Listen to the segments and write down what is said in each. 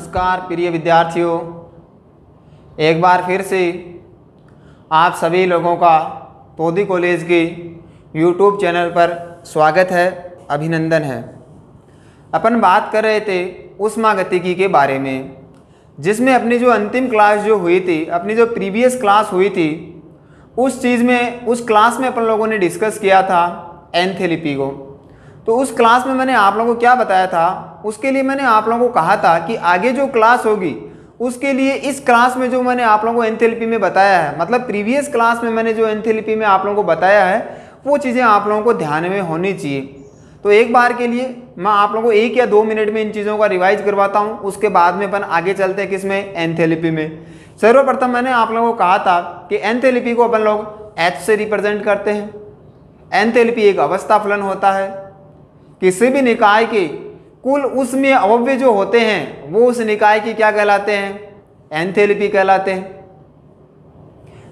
नमस्कार प्रिय विद्यार्थियों, एक बार फिर से आप सभी लोगों का तोदी कॉलेज के यूट्यूब चैनल पर स्वागत है, अभिनंदन है। अपन बात कर रहे थे ऊष्मागतिकी के बारे में, जिसमें अपनी जो अंतिम क्लास जो हुई थी, अपनी जो प्रीवियस क्लास हुई थी, उस क्लास में अपन लोगों ने डिस्कस किया था एंथैल्पी को। तो उस क्लास में मैंने आप लोगों को क्या बताया था, उसके लिए मैंने आप लोगों को कहा था कि आगे जो क्लास होगी उसके लिए इस क्लास में जो मैंने आप लोगों को एंथैल्पी में बताया है, मतलब प्रीवियस क्लास में मैंने जो एंथैल्पी में आप लोगों को बताया है, वो चीज़ें आप लोगों को ध्यान में होनी चाहिए। तो एक बार के लिए मैं आप लोगों को 1 या 2 मिनट में इन चीज़ों का रिवाइज करवाता हूँ, उसके बाद में अपन आगे चलते हैं किसमें, एंथैल्पी में। सर्वप्रथम मैंने आप लोगों को कहा था कि एंथैल्पी को अपन लोग H से रिप्रेजेंट करते हैं। एंथैल्पी एक अवस्था फलन होता है। किसी भी निकाय के कुल ऊष्मीय अवयव जो होते हैं वो उस निकाय की क्या कहलाते हैं, एंथैल्पी कहलाते हैं।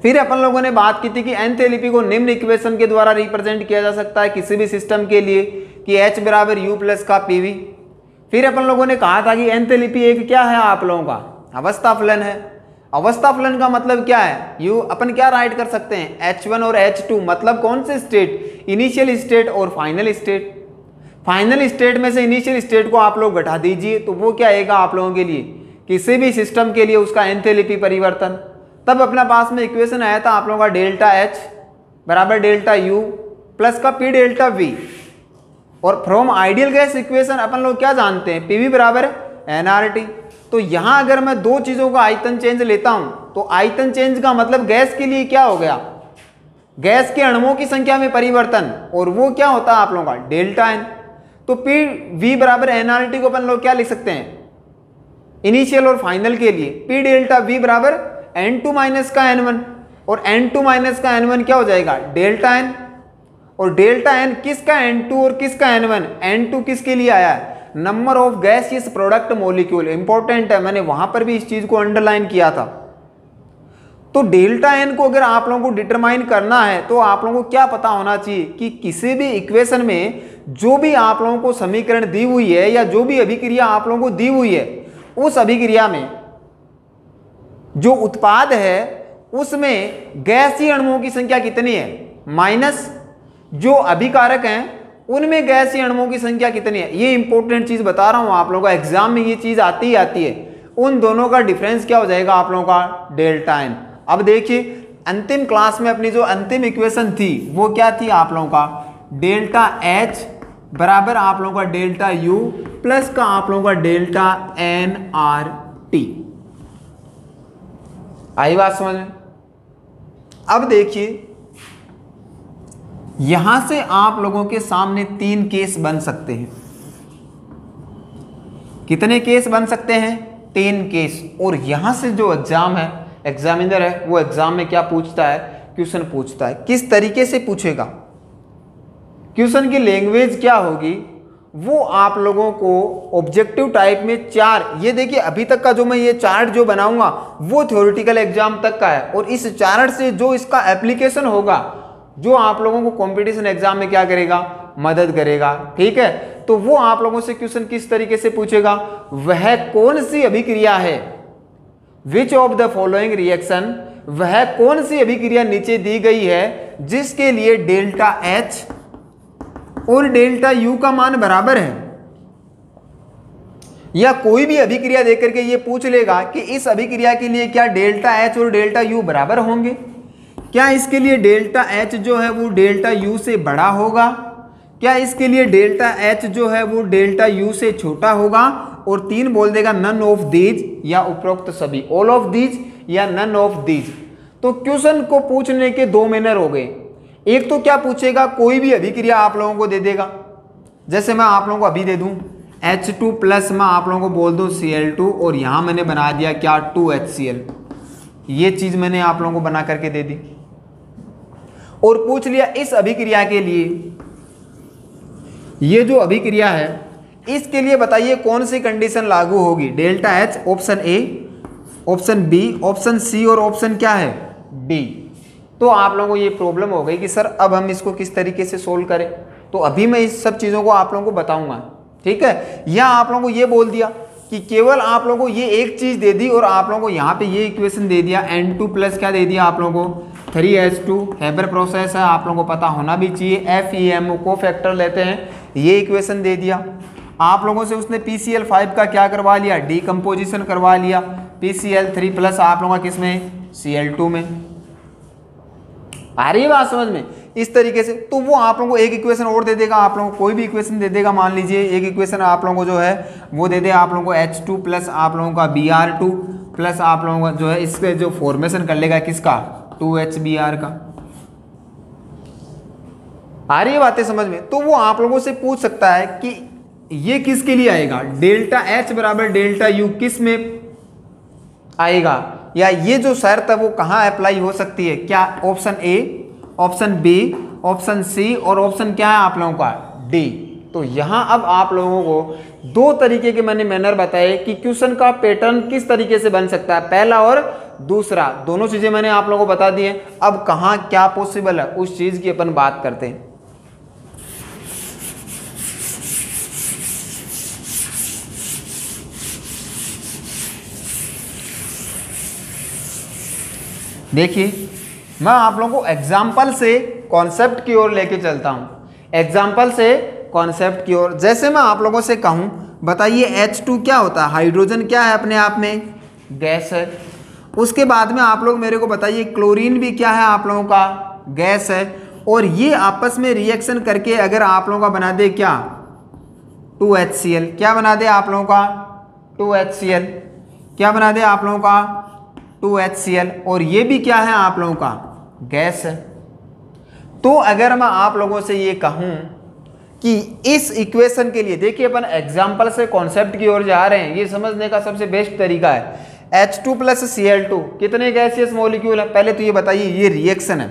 फिर अपन लोगों ने बात की थी कि एंथैल्पी को निम्न इक्वेशन के द्वारा रिप्रेजेंट किया जा सकता है किसी भी सिस्टम के लिए कि H बराबर U प्लस का PV। फिर अपन लोगों ने कहा था कि एंथैल्पी एक क्या है, आप लोगों का अवस्था फलन है। अवस्था फलन का मतलब क्या है, यू अपन क्या राइट कर सकते हैं, H1 और H2, मतलब कौन से स्टेट, इनिशियल स्टेट और फाइनल स्टेट। फाइनल स्टेट में से इनिशियल स्टेट को आप लोग घटा दीजिए तो वो क्या आएगा आप लोगों के लिए, किसी भी सिस्टम के लिए उसका एंथैल्पी परिवर्तन। तब अपना पास में इक्वेशन आया था आप लोगों का डेल्टा H बराबर डेल्टा U प्लस का P डेल्टा V। और फ्रॉम आइडियल गैस इक्वेशन अपन लोग क्या जानते हैं, PV बराबर nRT। तो यहाँ अगर मैं दो चीज़ों का आयतन चेंज लेता हूँ तो आयतन चेंज का मतलब गैस के लिए क्या हो गया, गैस के अणुओं की संख्या में परिवर्तन, और वो क्या होता है आप लोगों का डेल्टा N। तो PV बराबर nRT को अपन लोग क्या लिख सकते हैं, इनिशियल और फाइनल के लिए P डेल्टा V बराबर N2 माइनस का N1, और N2 माइनस का N1 क्या हो जाएगा, डेल्टा N। और डेल्टा N किसका N2 और किसका N1, N2 किसके लिए आया है, number of gaseous product molecule, important है, मैंने वहां पर भी इस चीज को अंडरलाइन किया था। तो डेल्टा N को अगर आप लोगों को डिटरमाइन करना है तो आप लोगों को क्या पता होना चाहिए कि किसी भी इक्वेशन में जो भी आप लोगों को समीकरण दी हुई है या जो भी अभिक्रिया आप लोगों को दी हुई है, उस अभिक्रिया में जो उत्पाद है उसमें गैसीय अणुओं की संख्या कितनी है, माइनस जो अभिकारक हैं उनमें गैसीय अणुओं की संख्या कितनी है। ये इंपॉर्टेंट चीज बता रहा हूं आप लोगों को, एग्जाम में ये चीज आती ही आती है। उन दोनों का डिफरेंस क्या हो जाएगा आप लोगों का, डेल्टा N। अब देखिए अंतिम क्लास में अपनी जो अंतिम इक्वेशन थी वो क्या थी आप लोगों का, डेल्टा H बराबर आप लोगों का डेल्टा U प्लस का आप लोगों का डेल्टा nRT। आई बात समझ में। अब देखिए यहां से आप लोगों के सामने 3 केस बन सकते हैं। कितने केस बन सकते हैं, 3 केस। और यहां से जो एग्जाम है, एग्जामिनर है, वो एग्जाम में क्या पूछता है, क्वेश्चन पूछता है। किस तरीके से पूछेगा, क्वेश्चन की लैंग्वेज क्या होगी, वो आप लोगों को ऑब्जेक्टिव टाइप में 4, ये देखिए अभी तक का जो मैं ये चार्ट जो बनाऊंगा वो थ्योरेटिकल एग्जाम तक का है, और इस चार्ट से जो इसका एप्लीकेशन होगा जो आप लोगों को कंपटीशन एग्जाम में क्या करेगा, मदद करेगा। ठीक है, तो वो आप लोगों से क्वेश्चन किस तरीके से पूछेगा, वह कौन सी अभिक्रिया है, which of the following reaction, वह कौन सी अभिक्रिया नीचे दी गई है जिसके लिए डेल्टा H और डेल्टा U का मान बराबर है। या कोई भी अभिक्रिया देकर के ये पूछ लेगा कि इस अभिक्रिया के लिए क्या डेल्टा H और डेल्टा U बराबर होंगे, क्या इसके लिए डेल्टा H जो है वो डेल्टा U से बड़ा होगा, क्या इसके लिए डेल्टा H जो है वो डेल्टा U से छोटा होगा, और 3 बोल देगा नन ऑफ दीज या उपरोक्त सभी, ऑल ऑफ दीज या नन ऑफ दीज। तो क्वेश्चन को पूछने के 2 मैनर हो गए। एक तो क्या पूछेगा, कोई भी अभिक्रिया आप लोगों को दे देगा, जैसे मैं आप लोगों को अभी दे दूं H2 प्लस मैं आप लोगों को बोल दूं Cl2, और यहां मैंने बना दिया क्या 2HCl, ये चीज मैंने आप लोगों को बना करके दे दी। और पूछ लिया इस अभिक्रिया के लिए, ये जो अभिक्रिया है इसके लिए बताइए कौन सी कंडीशन लागू होगी, delta H, option A, option B, option C और ऑप्शन क्या है D। तो आप लोगों को ये प्रॉब्लम हो गई कि सर अब हम इसको किस तरीके से सोल्व करें, तो अभी मैं इस सब चीज़ों को आप लोगों को बताऊंगा। ठीक है, या आप लोगों को ये बोल दिया कि केवल आप लोगों को ये एक चीज़ दे दी और आप लोगों को यहाँ पे ये इक्वेशन दे दिया N2 प्लस क्या दे दिया आप लोगों को 3H2, हेबर प्रोसेस है, आप लोगों को पता होना भी चाहिए, FeMO को फैक्टर लेते हैं, ये इक्वेशन दे दिया। आप लोगों से उसने PCl5 का क्या करवा लिया, डीकम्पोजिशन करवा लिया, PCl3 प्लस आप लोगों का किस में, Cl2 में। आ रही है बात समझ में? इस तरीके से तो वो आप लोगों को एक इक्वेशन और दे देगा, आप लोगों को कोई भी इक्वेशन दे देगा। मान लीजिए एक इक्वेशन आप लोगों को जो है वो दे दे आप लोगों को H2 प्लस आप लोगों का Br2 प्लस आप लोगों का जो है इसके जो फॉर्मेशन कर लेगा किसका, 2HBr का। आ रही है बातें समझ में? तो वो आप लोगों से पूछ सकता है कि ये किसके लिए आएगा, डेल्टा H बराबर डेल्टा U किस में आएगा, या ये जो शर्त है वो कहाँ अप्लाई हो सकती है, क्या option A, option B, option C और ऑप्शन क्या है आप लोगों का, डी। तो यहाँ अब आप लोगों को दो तरीके के मैंने मैनर बताए कि क्वेश्चन का पैटर्न किस तरीके से बन सकता है, पहला और दूसरा, दोनों चीजें मैंने आप लोगों को बता दी है। अब कहाँ क्या पॉसिबल है उस चीज की अपन बात करते हैं। देखिए मैं आप लोगों को एग्जाम्पल से कॉन्सेप्ट की ओर लेके चलता हूँ, एग्जाम्पल से कॉन्सेप्ट की ओर। जैसे मैं आप लोगों से कहूँ बताइए H2 क्या होता है, हाइड्रोजन क्या है अपने आप में, गैस है। उसके बाद में आप लोग मेरे को बताइए क्लोरीन भी क्या है आप लोगों का, गैस है। और ये आपस में रिएक्शन करके अगर आप लोगों का बना दे क्या, 2HCl, क्या बना दे आप लोगों का, 2HCl, क्या बना दे आप लोगों का, 2HCl। और ये भी क्या है आप लोगों का, गैस है। तो अगर मैं आप लोगों से ये कहूं कि इस इक्वेशन के लिए, देखिए अपन एग्जाम्पल से कॉन्सेप्ट की ओर जा रहे हैं, ये समझने का सबसे बेस्ट तरीका है। H2 प्लस Cl2 कितने गैसियस मॉलिक्यूल है, पहले तो ये बताइए, ये रिएक्शन है,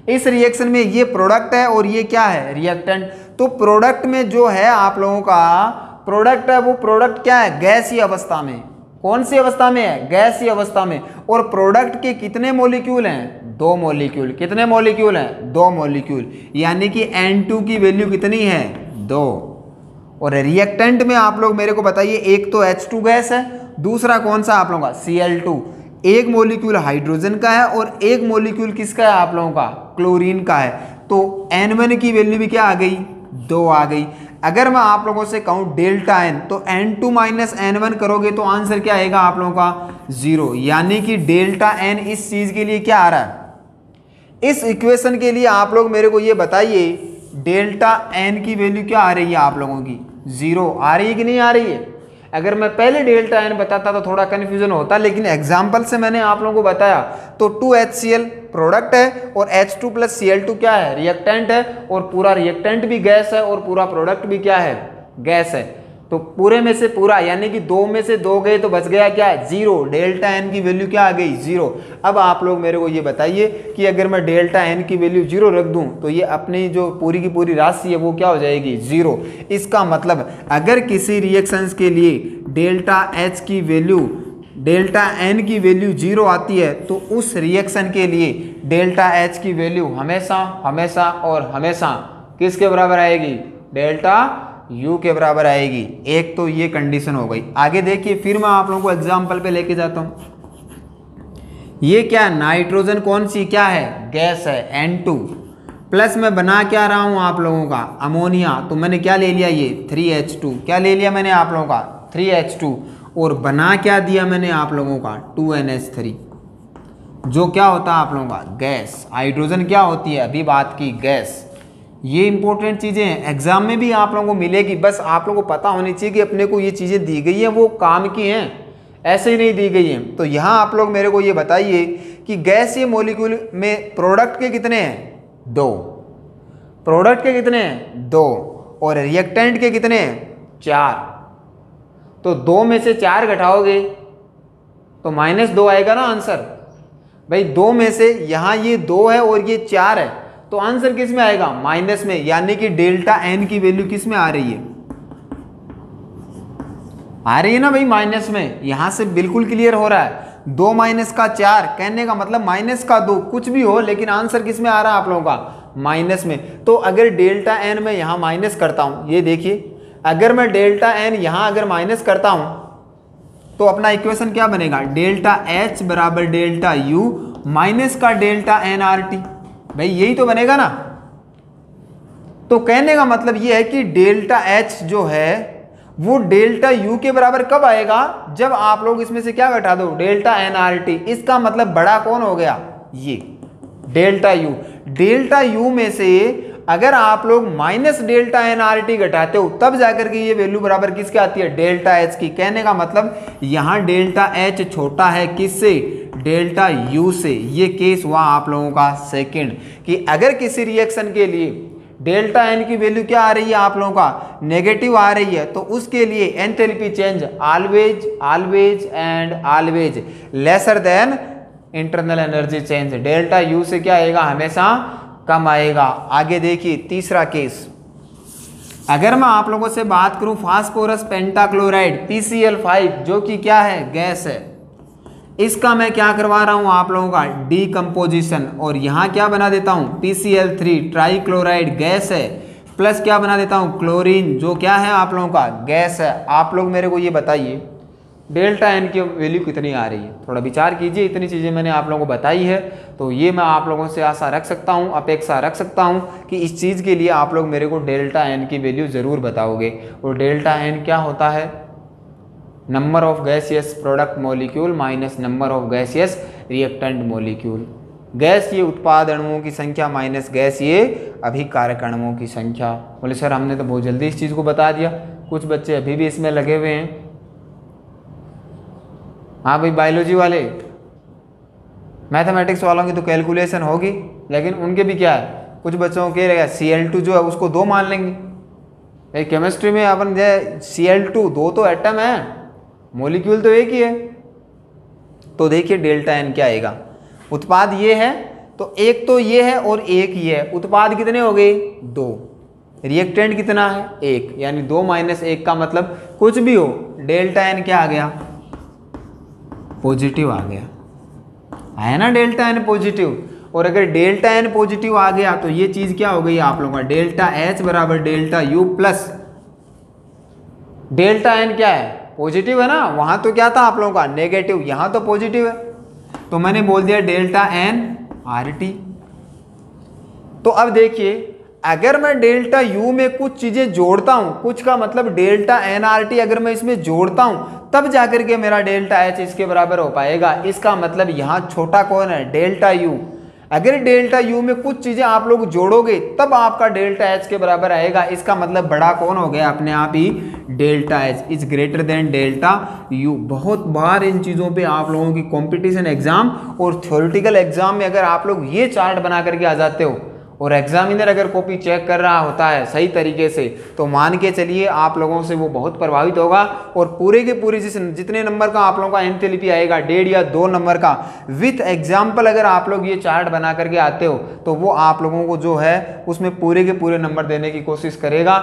इस रिएक्शन में ये प्रोडक्ट है और ये क्या है, रिएक्टेंट। तो प्रोडक्ट में जो है आप लोगों का प्रोडक्ट है, वो प्रोडक्ट क्या है, गैसीय अवस्था में। कौन सी अवस्था में है, गैसीय अवस्था में। और प्रोडक्ट के कितने मॉलिक्यूल हैं, 2 मॉलिक्यूल। कितने मॉलिक्यूल हैं, 2 मॉलिक्यूल, यानी कि N2 की वैल्यू कितनी है, 2। और रिएक्टेंट में आप लोग मेरे को बताइए, एक तो H2 गैस है, दूसरा कौन सा आप लोगों का, Cl2। एक मॉलिक्यूल हाइड्रोजन का है और एक मॉलिक्यूल किसका है आप लोगों का, क्लोरीन का है। तो N1 की वैल्यू भी क्या आ गई, 2 आ गई। अगर मैं आप लोगों से कहूं डेल्टा N, तो N2 माइनस N1 करोगे तो आंसर क्या आएगा आप लोगों का, 0। यानी कि डेल्टा N इस चीज के लिए क्या आ रहा है, इस इक्वेशन के लिए आप लोग मेरे को ये बताइए डेल्टा N की वैल्यू क्या आ रही है आप लोगों की, 0 आ रही है कि नहीं आ रही है। अगर मैं पहले डेल्टा N बताता तो थोड़ा कन्फ्यूजन होता, लेकिन एग्जाम्पल से मैंने आप लोगों को बताया। तो 2HCl प्रोडक्ट है और H2 प्लस Cl2 क्या है, रिएक्टेंट है। और पूरा रिएक्टेंट भी गैस है और पूरा प्रोडक्ट भी क्या है, गैस है। तो पूरे में से पूरा, यानी कि 2 में से 2 गए तो बच गया क्या, 0। डेल्टा N की वैल्यू क्या आ गई, 0। अब आप लोग मेरे को ये बताइए कि अगर मैं डेल्टा N की वैल्यू 0 रख दूं तो ये अपनी जो पूरी की पूरी राशि है वो क्या हो जाएगी, 0। इसका मतलब अगर किसी रिएक्शंस के लिए डेल्टा H की वैल्यू, डेल्टा N की वैल्यू 0 आती है तो उस रिएक्शन के लिए डेल्टा H की वैल्यू हमेशा हमेशा और हमेशा किसके बराबर आएगी, डेल्टा U के बराबर आएगी। एक तो ये कंडीशन हो गई। आगे देखिए, फिर मैं आप लोगों को एग्जाम्पल पे लेके जाता हूँ। ये क्या, नाइट्रोजन कौन सी क्या है, गैस है, N2 प्लस मैं बना क्या रहा हूँ आप लोगों का, अमोनिया। तो मैंने क्या ले लिया, ये 3H2, क्या ले लिया मैंने आप लोगों का, 3H2। और बना क्या दिया मैंने आप लोगों का, 2NH3, जो क्या होता है आप लोगों का, गैस। हाइड्रोजन क्या होती है, अभी बात की, गैस। ये इंपॉर्टेंट चीज़ें हैं, एग्जाम में भी आप लोगों को मिलेगी। बस आप लोगों को पता होनी चाहिए कि अपने को ये चीज़ें दी गई हैं वो काम की हैं, ऐसे ही नहीं दी गई हैं। तो यहाँ आप लोग मेरे को ये बताइए कि गैसीय मॉलिक्यूल में प्रोडक्ट के कितने हैं, 2। प्रोडक्ट के कितने हैं, 2। और रिएक्टेंट के कितने हैं, 4। तो 2 में से 4 घटाओगे तो -2 आएगा ना आंसर। भाई 2 में से यहाँ ये 2 है और ये 4 है, तो आंसर किस में आएगा, माइनस में। यानी कि डेल्टा N की वैल्यू किस में आ रही है, आ रही है ना भाई, माइनस में। यहां से बिल्कुल क्लियर हो रहा है। 2 माइनस का 4 कहने का मतलब माइनस का 2, कुछ भी हो लेकिन आंसर किस में आ रहा है आप लोगों का, माइनस में। तो अगर डेल्टा N मैं यहां माइनस करता हूं, ये देखिए, अगर मैं डेल्टा N यहां अगर माइनस करता हूं तो अपना इक्वेशन क्या बनेगा, डेल्टा एच बराबर डेल्टा यू माइनस का डेल्टा एन आर टी। भाई यही तो बनेगा ना। तो कहने का मतलब ये है कि डेल्टा एच जो है वो डेल्टा यू के बराबर कब आएगा, जब आप लोग इसमें से क्या घटा दो, डेल्टा एन आर टी। इसका मतलब बड़ा कौन हो गया, ये डेल्टा यू। डेल्टा यू में से अगर आप लोग minus delta N R T घटाते हो तब जाकर के ये वैल्यू बराबर किसके आती है, डेल्टा एच की। कहने का मतलब यहां डेल्टा एच छोटा है किससे, डेल्टा यू से। ये केस हुआ आप लोगों का सेकंड, कि अगर किसी रिएक्शन के लिए डेल्टा एन की वैल्यू क्या आ रही है आप लोगों का, नेगेटिव आ रही है, तो उसके लिए enthalpy change always and always lesser than internal energy change. Delta U से क्या आएगा, हमेशा कम आएगा। आगे देखिए तीसरा केस, अगर मैं आप लोगों से बात करूं फास्फोरस पेंटाक्लोराइड PCl5 जो कि क्या है, गैस है, इसका मैं क्या करवा रहा हूं आप लोगों का, डीकम्पोजिशन। और यहां क्या बना देता हूं, PCl3 ट्राइक्लोराइड गैस है, प्लस क्या बना देता हूं, क्लोरीन जो क्या है आप लोगों का, गैस है। आप लोग मेरे को ये बताइए डेल्टा एन की वैल्यू कितनी आ रही है, थोड़ा विचार कीजिए। इतनी चीज़ें मैंने आप लोगों को बताई है, तो ये मैं आप लोगों से आशा रख सकता हूँ, अपेक्षा रख सकता हूँ कि इस चीज़ के लिए आप लोग मेरे को डेल्टा एन की वैल्यू ज़रूर बताओगे। और डेल्टा एन क्या होता है, number of gaseous product molecule minus number of gaseous reactant molecule. Gas ये उत्पाद अणुओं की संख्या माइनस गैस ये अभिकारक अणुओं की संख्या। बोले सर हमने तो बहुत जल्दी इस चीज़ को बता दिया, कुछ बच्चे अभी भी इसमें लगे हुए हैं। हाँ भाई बायोलॉजी वाले, मैथमेटिक्स वालों की तो कैलकुलेशन होगी, लेकिन उनके भी क्या है, कुछ बच्चों के रहेगा Cl2 जो है उसको 2 मान लेंगे। भाई केमिस्ट्री में अपन जो Cl2 2 तो एटम है, मॉलिक्यूल तो एक ही है। तो देखिए डेल्टा एन क्या आएगा, उत्पाद ये है तो एक तो ये है और एक ये है, उत्पाद कितने हो गए, 2। रिएक्टेंट कितना है, 1, यानी 2 माइनस 1 का मतलब कुछ भी हो, डेल्टा एन क्या आ गया, पॉजिटिव आ गया, है ना, डेल्टा एन पॉजिटिव। और अगर डेल्टा एन पॉजिटिव आ गया तो ये चीज क्या हो गई आप लोगों का, डेल्टा एच बराबर delta U plus delta N क्या है, पॉजिटिव है ना, वहां तो क्या था आप लोगों का नेगेटिव, यहां तो पॉजिटिव है, तो मैंने बोल दिया डेल्टा एन आर टी। तो अब देखिए अगर मैं डेल्टा यू में कुछ चीजें जोड़ता हूं, कुछ का मतलब डेल्टा एन आर टी अगर मैं इसमें जोड़ता हूं तब जाकर के मेरा डेल्टा एच इसके बराबर हो पाएगा। इसका मतलब यहां छोटा कौन है, डेल्टा यू। अगर डेल्टा यू में कुछ चीजें आप लोग जोड़ोगे तब आपका डेल्टा एच के बराबर आएगा। इसका मतलब बड़ा कौन हो गया, अपने आप ही delta H is greater than delta U. बहुत बार इन चीजों पे आप लोगों की कंपटीशन एग्जाम और थ्योरेटिकल एग्जाम में अगर आप लोग ये चार्ट बना करके आ जाते हो और एग्जामिनर अगर कॉपी चेक कर रहा होता है सही तरीके से, तो मान के चलिए आप लोगों से वो बहुत प्रभावित होगा और पूरे के पूरे जितने नंबर का आप लोगों का एंथैल्पी आएगा 1.5 या 2 नंबर का विथ एग्जाम्पल अगर आप लोग ये चार्ट बना करके आते हो तो वो आप लोगों को जो है उसमें पूरे के पूरे नंबर देने की कोशिश करेगा।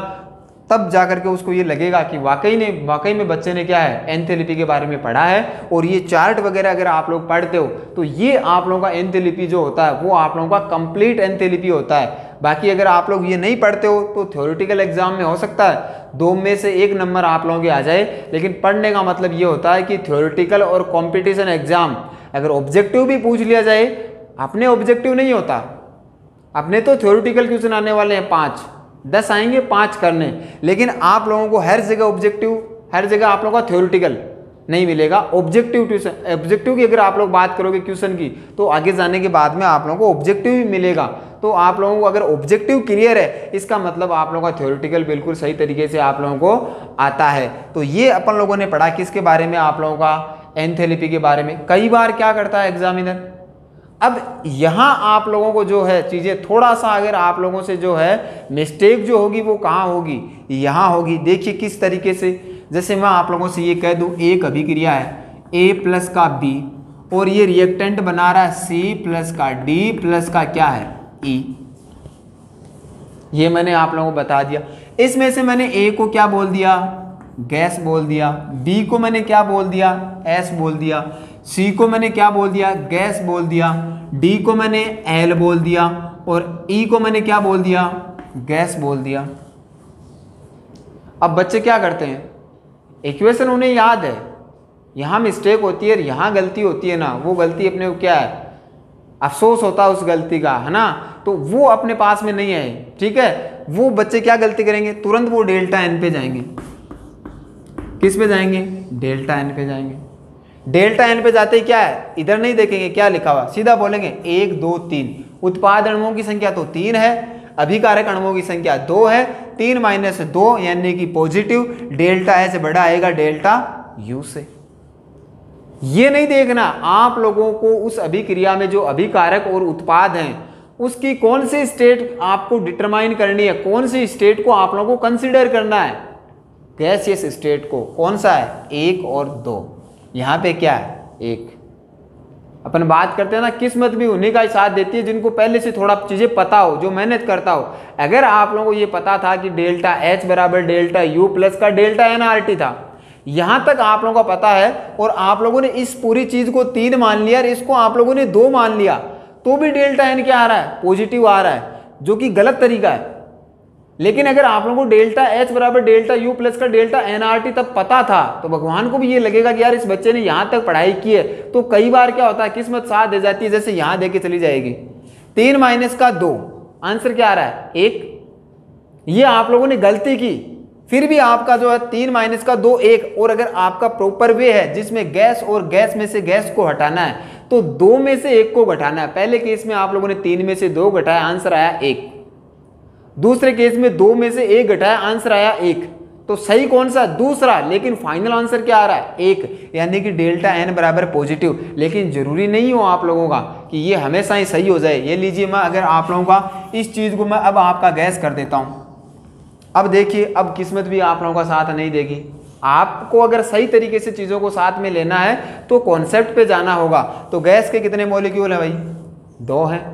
तब जाकर के उसको ये लगेगा कि वाकई में बच्चे ने क्या है, एंथैल्पी के बारे में पढ़ा है। और ये चार्ट वगैरह अगर आप लोग पढ़ते हो तो ये आप लोगों का एंथैल्पी जो होता है वो आप लोगों का कंप्लीट एंथैल्पी होता है। बाकी अगर आप लोग ये नहीं पढ़ते हो तो थ्योरेटिकल एग्जाम में हो सकता है 2 में से 1 नंबर आप लोगों के आ जाए, लेकिन पढ़ने का मतलब ये होता है कि थ्योरेटिकल और कॉम्पिटिशन एग्जाम अगर ऑब्जेक्टिव भी पूछ लिया जाए, अपने ऑब्जेक्टिव नहीं होता, अपने तो थ्योरेटिकल क्वेश्चन आने वाले हैं 5, 10 आएंगे 5 करने, लेकिन आप लोगों को हर जगह ऑब्जेक्टिव, हर जगह आप लोगों का थ्योरेटिकल नहीं मिलेगा। ऑब्जेक्टिव की अगर आप लोग बात करोगे क्वेश्चन की तो आगे जाने के बाद में आप लोगों को ऑब्जेक्टिव भी मिलेगा। तो आप लोगों को अगर ऑब्जेक्टिव क्लियर है इसका मतलब आप लोगों का थ्योरेटिकल बिल्कुल सही तरीके से आप लोगों को आता है। तो ये अपन लोगों ने पढ़ा किसके बारे में, आप लोगों का एंथैल्पी के बारे में। कई बार क्या करता है एग्जामिनर, अब यहाँ आप लोगों को जो है चीज़ें थोड़ा सा अगर आप लोगों से जो है मिस्टेक जो होगी वो कहाँ होगी, यहाँ होगी। देखिए किस तरीके से, जैसे मैं आप लोगों से ये कह दूँ एक अभिक्रिया है A प्लस का B और ये रिएक्टेंट बना रहा है C प्लस का D प्लस का क्या है E। ये मैंने आप लोगों को बता दिया। इसमें से मैंने A को क्या बोल दिया, गैस बोल दिया, B को मैंने क्या बोल दिया, S बोल दिया, C को मैंने क्या बोल दिया, गैस बोल दिया, D को मैंने L बोल दिया और E को मैंने क्या बोल दिया, गैस बोल दिया। अब बच्चे क्या करते हैं, इक्वेशन उन्हें याद है यहाँ मिस्टेक होती है, यहाँ गलती होती है ना, वो गलती अपने को क्या है, अफसोस होता है उस गलती का, है ना। तो वो अपने पास में नहीं है, ठीक है। वो बच्चे क्या गलती करेंगे, तुरंत वो डेल्टा एन पे जाएंगे। किस पे जाएंगे, डेल्टा एन पे जाएंगे। डेल्टा एन पे जाते ही क्या है, इधर नहीं देखेंगे क्या लिखा हुआ, सीधा बोलेंगे 1 2 3। उत्पाद अणुओं की संख्या तो 3 है, अभिकारक अणुओं की संख्या 2 है, 3 माइनस 2 यानी कि पॉजिटिव। डेल्टा एच बड़ा आएगा डेल्टा यू से। ये नहीं देखना आप लोगों को उस अभिक्रिया में जो अभिकारक और उत्पाद हैं उसकी कौन सी स्टेट आपको डिटरमाइन करनी है, कौन सी स्टेट को आप लोगों को कंसीडर करना है। गैसियस स्टेट को कौन सा है, 1 और 2। यहाँ पे क्या है, 1। अपन बात करते हैं ना, किस्मत भी उन्हीं का ही साथ देती है जिनको पहले से थोड़ा चीज़ें पता हो, जो मेहनत करता हो। अगर आप लोगों को ये पता था कि डेल्टा एच बराबर डेल्टा यू प्लस का डेल्टा एन आर टी था, यहाँ तक आप लोगों को पता है, और आप लोगों ने इस पूरी चीज़ को 3 मान लिया और इसको आप लोगों ने 2 मान लिया, तो भी डेल्टा एन क्या आ रहा है, पॉजिटिव आ रहा है, जो कि गलत तरीका है। लेकिन अगर आप लोगों को डेल्टा एच बराबर डेल्टा यू प्लस का डेल्टा एन आर टी तब पता था, तो भगवान को भी ये लगेगा कि यार इस बच्चे ने यहाँ तक पढ़ाई की है। तो कई बार क्या होता है, किस्मत साथ दे जाती है, जैसे यहाँ देके चली जाएगी। 3 माइनस का 2, आंसर क्या आ रहा है, 1। ये आप लोगों ने गलती की, फिर भी आपका जो है 3 माइनस का 2 1। और अगर आपका प्रॉपर वे है जिसमें गैस और गैस में से गैस को हटाना है, तो 2 में से 1 को घटाना है। पहले केस में आप लोगों ने 3 में से 2 घटाया, आंसर आया 1। दूसरे केस में 2 में से 1 घटाया, आंसर आया 1। तो सही कौन सा, दूसरा। लेकिन फाइनल आंसर क्या आ रहा है, 1, यानी कि डेल्टा एन बराबर पॉजिटिव। लेकिन जरूरी नहीं हो आप लोगों का कि ये हमेशा ही सही हो जाए। ये लीजिए, मैं अगर आप लोगों का इस चीज़ को मैं अब आपका गैस कर देता हूँ। अब देखिए, अब किस्मत भी आप लोगों का साथ नहीं देगी। आपको अगर सही तरीके से चीज़ों को साथ में लेना है तो कॉन्सेप्ट पे जाना होगा। तो गैस के कितने मॉलिक्यूल हैं भाई, 2 हैं।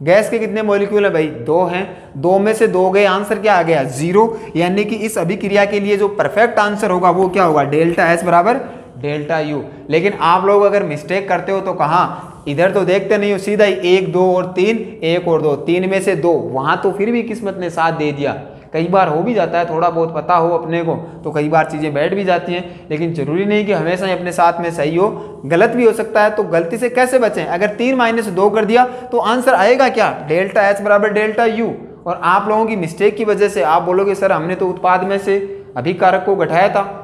गैस के कितने मॉलिक्यूल हैं भाई, 2 हैं। 2 में से 2 गए, आंसर क्या आ गया, 0। यानी कि इस अभिक्रिया के लिए जो परफेक्ट आंसर होगा वो क्या होगा, डेल्टा एस बराबर डेल्टा यू। लेकिन आप लोग अगर मिस्टेक करते हो तो कहाँ, इधर तो देखते नहीं हो, सीधा ही 1 2 और 3, 1 और 2, 3 में से 2। वहाँ तो फिर भी किस्मत ने साथ दे दिया। कई बार हो भी जाता है, थोड़ा बहुत पता हो अपने को तो कई बार चीज़ें बैठ भी जाती हैं। लेकिन ज़रूरी नहीं कि हमेशा ही अपने साथ में सही हो, गलत भी हो सकता है। तो गलती से कैसे बचें, अगर 3 माइनस 2 कर दिया तो आंसर आएगा क्या, डेल्टा एच बराबर डेल्टा यू। और आप लोगों की मिस्टेक की वजह से आप बोलोगे सर हमने तो उत्पाद में से अभिकारक को घटाया था,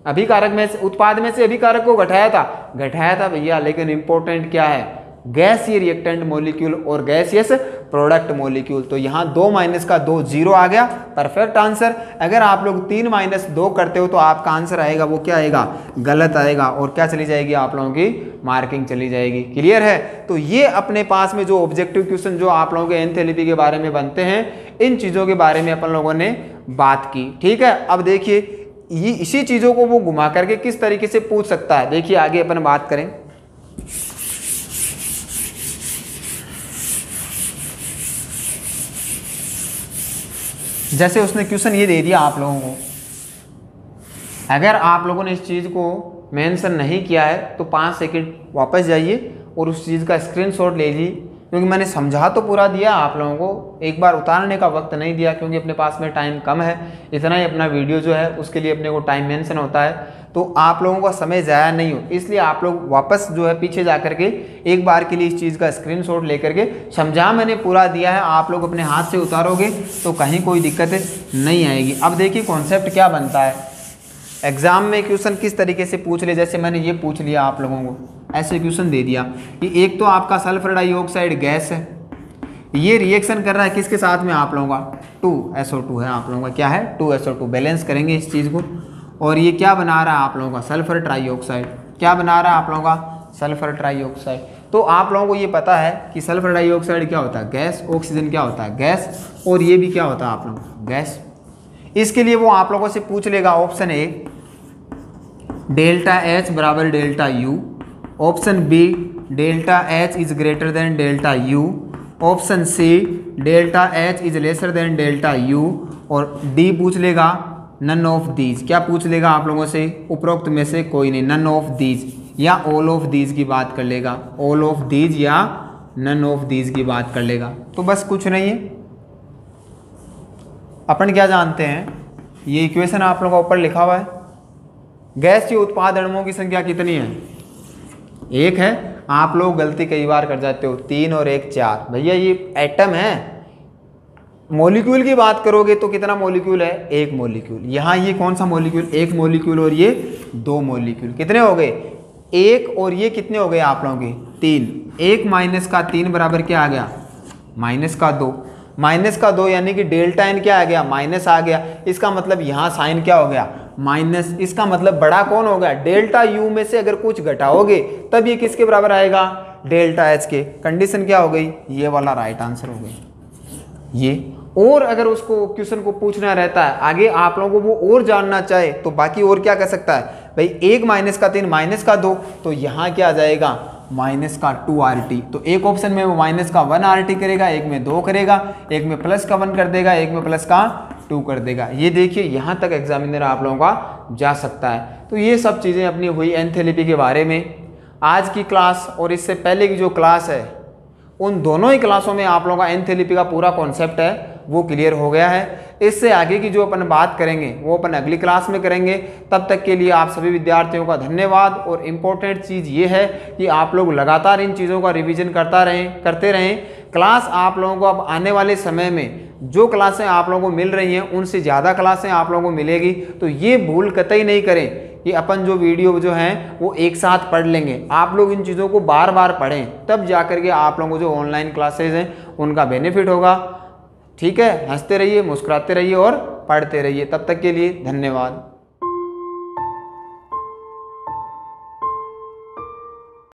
अभिकारक में से उत्पाद में से अभिकारक को घटाया था भैया। लेकिन इंपॉर्टेंट क्या है, गैसीय रिएक्टेंट मॉलिक्यूल और गैसियस प्रोडक्ट मॉलिक्यूल। तो यहाँ 2 माइनस का 2 0 आ गया, परफेक्ट आंसर। अगर आप लोग 3 माइनस 2 करते हो तो आपका आंसर आएगा वो क्या आएगा, गलत आएगा। और क्या चली जाएगी, आप लोगों की मार्किंग चली जाएगी। क्लियर है। तो ये अपने पास में जो ऑब्जेक्टिव क्वेश्चन जो आप लोगों के एंथैल्पी के बारे में बनते हैं, इन चीज़ों के बारे में अपन लोगों ने बात की। ठीक है। अब देखिए, ये इसी चीज़ों को वो घुमा करके किस तरीके से पूछ सकता है, देखिए आगे अपन बात करें। जैसे उसने क्वेश्चन ये दे दिया आप लोगों को, अगर आप लोगों ने इस चीज़ को मेंशन नहीं किया है तो 5 सेकंड वापस जाइए और उस चीज़ का स्क्रीनशॉट ले लीजिए, क्योंकि मैंने समझा तो पूरा दिया आप लोगों को, एक बार उतारने का वक्त नहीं दिया क्योंकि अपने पास में टाइम कम है। इतना ही अपना वीडियो जो है उसके लिए अपने को टाइम मेंशन होता है, तो आप लोगों का समय ज़ाया नहीं हो, इसलिए आप लोग वापस जो है पीछे जा करके एक बार के लिए इस चीज़ का स्क्रीनशॉट लेकर के, समझा मैंने पूरा दिया है, आप लोग अपने हाथ से उतारोगे तो कहीं कोई दिक्कत नहीं आएगी। अब देखिए कॉन्सेप्ट क्या बनता है, एग्जाम में क्वेश्चन किस तरीके से पूछ ले। जैसे मैंने ये पूछ लिया आप लोगों को, ऐसे क्वेश्चन दे दिया कि एक तो आपका सल्फर डाइऑक्साइड गैस है, ये रिएक्शन कर रहा है किसके साथ में, आप लोगों का 2SO2 है, आप लोगों का क्या है 2SO2। बैलेंस करेंगे इस चीज़ को। और ये क्या बना रहा है आप लोगों का, सल्फर ट्राइऑक्साइड। क्या बना रहा है आप लोगों का, सल्फर ट्राइऑक्साइड। तो आप लोगों को ये पता है कि सल्फर डाइऑक्साइड क्या होता है, गैस। ऑक्सीजन क्या होता है, गैस। और ये भी क्या होता है आप लोगों का, गैस। इसके लिए वो आप लोगों से पूछ लेगा, ऑप्शन ए डेल्टा एच बराबर delta U, option B delta H is greater than delta U, option C delta H is lesser than delta U, और डी पूछ लेगा नन ऑफ दीज। क्या पूछ लेगा आप लोगों से, उपरोक्त में से कोई नहीं, नन ऑफ दीज या ऑल ऑफ दीज की बात कर लेगा, ऑल ऑफ दीज या नन ऑफ दीज की बात कर लेगा। तो बस कुछ नहीं है, अपन क्या जानते हैं, ये इक्वेशन आप लोगों का ऊपर लिखा हुआ है, गैसीय उत्पाद अणुओं की संख्या कितनी है? 1 है। आप लोग गलती कई बार कर जाते हो, 3 और 1 4। भैया ये एटम है। मॉलिक्यूल की बात करोगे तो कितना मॉलिक्यूल है? 1 मॉलिक्यूल। यहाँ ये कौन सा मॉलिक्यूल? 1 मॉलिक्यूल और ये 2 मॉलिक्यूल। कितने हो गए? 1 और ये कितने हो गए आप लोगों के? 3। 1 माइनस का 3 बराबर क्या आ गया? माइनस का 2। माइनस का 2 यानी कि डेल्टा एन क्या आ गया? माइनस आ गया। इसका मतलब यहाँ साइन क्या हो गया? माइनस। इसका मतलब बड़ा कौन हो गया? डेल्टा यू में से अगर कुछ घटाओगे तब ये किसके बराबर आएगा? डेल्टा एच के। कंडीशन क्या हो गई? ये वाला राइट आंसर हो गई ये। और अगर उसको क्वेश्चन को पूछना रहता है आगे आप लोगों को, वो और जानना चाहे तो बाकी और क्या कर सकता है भाई? 1 माइनस का 3 माइनस का 2, तो यहाँ क्या आ जाएगा? माइनस का 2 RT। तो एक ऑप्शन में वो माइनस का 1 RT करेगा, एक में 2 करेगा, एक में प्लस का 1 कर देगा, एक में प्लस का 2 कर देगा। ये देखिए यहाँ तक एग्जामिनर आप लोगों का जा सकता है। तो ये सब चीज़ें अपनी हुई एंथैल्पी के बारे में। आज की क्लास और इससे पहले की जो क्लास है, उन दोनों ही क्लासों में आप लोगों का एंथैल्पी का पूरा कॉन्सेप्ट है वो क्लियर हो गया है। इससे आगे की जो अपन बात करेंगे वो अपन अगली क्लास में करेंगे। तब तक के लिए आप सभी विद्यार्थियों का धन्यवाद। और इम्पोर्टेंट चीज़ ये है कि आप लोग लगातार इन चीज़ों का रिवीजन करते रहें। क्लास आप लोगों को अब आने वाले समय में जो क्लासें आप लोगों को मिल रही हैं उनसे ज़्यादा क्लासें आप लोगों को मिलेगी। तो ये भूल कतई नहीं करें कि अपन जो वीडियो जो हैं वो एक साथ पढ़ लेंगे। आप लोग इन चीज़ों को बार बार पढ़ें, तब जा कर के आप लोगों को जो ऑनलाइन क्लासेज हैं उनका बेनिफिट होगा। ठीक है, हंसते रहिए, मुस्कुराते रहिए और पढ़ते रहिए। तब तक के लिए धन्यवाद।